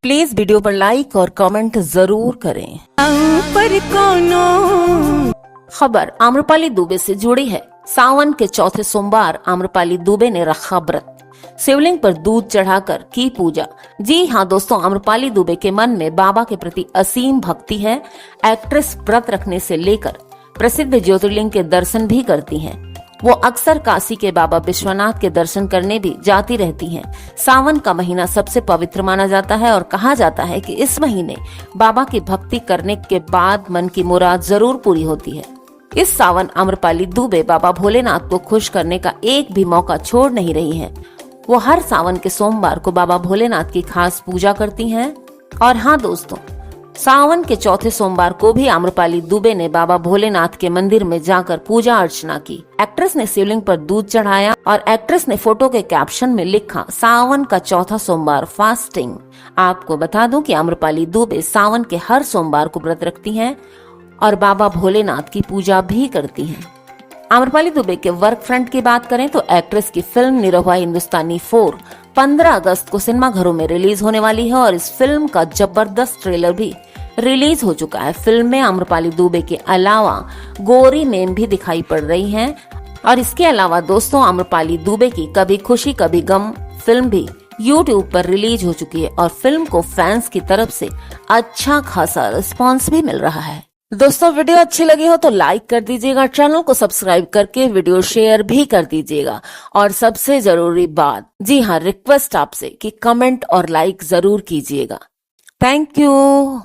Please video पर like और comment जरूर करें। पर कोनो खबर आम्रपाली दुबे से जुड़ी है। सावन के चौथे सोमवार आम्रपाली दुबे ने रखा व्रत, शिवलिंग पर दूध चढ़ाकर की पूजा। जी हाँ दोस्तों, आम्रपाली दुबे के मन में बाबा के प्रति असीम भक्ति है। एक्ट्रेस व्रत रखने से लेकर प्रसिद्ध ज्योतिर्लिंग के दर्शन भी करती हैं। वो अक्सर काशी के बाबा विश्वनाथ के दर्शन करने भी जाती रहती हैं। सावन का महीना सबसे पवित्र माना जाता है और कहा जाता है कि इस महीने बाबा की भक्ति करने के बाद मन की मुराद जरूर पूरी होती है। इस सावन आम्रपाली दुबे बाबा भोलेनाथ को खुश करने का एक भी मौका छोड़ नहीं रही हैं। वो हर सावन के सोमवार को बाबा भोलेनाथ की खास पूजा करती हैं। और हाँ दोस्तों, सावन के चौथे सोमवार को भी आम्रपाली दुबे ने बाबा भोलेनाथ के मंदिर में जाकर पूजा अर्चना की। एक्ट्रेस ने शिवलिंग पर दूध चढ़ाया और एक्ट्रेस ने फोटो के कैप्शन में लिखा, सावन का चौथा सोमवार फास्टिंग। आपको बता दूं कि आम्रपाली दुबे सावन के हर सोमवार को व्रत रखती हैं और बाबा भोलेनाथ की पूजा भी करती हैं। आम्रपाली दुबे के वर्क फ्रंट की बात करें तो एक्ट्रेस की फिल्म निरहुआ हिंदुस्तानी 4 15 अगस्त को सिनेमाघरों में रिलीज होने वाली है और इस फिल्म का जबरदस्त ट्रेलर भी रिलीज हो चुका है। फिल्म में आम्रपाली दुबे के अलावा गौरी मेम भी दिखाई पड़ रही हैं। और इसके अलावा दोस्तों, आम्रपाली दुबे की कभी खुशी कभी गम फिल्म भी YouTube पर रिलीज हो चुकी है और फिल्म को फैंस की तरफ से अच्छा खासा रिस्पॉन्स भी मिल रहा है। दोस्तों, वीडियो अच्छी लगी हो तो लाइक कर दीजिएगा, चैनल को सब्सक्राइब करके वीडियो शेयर भी कर दीजिएगा। और सबसे जरूरी बात, जी हाँ, रिक्वेस्ट आपसे कि कमेंट और लाइक जरूर कीजिएगा। Thank you.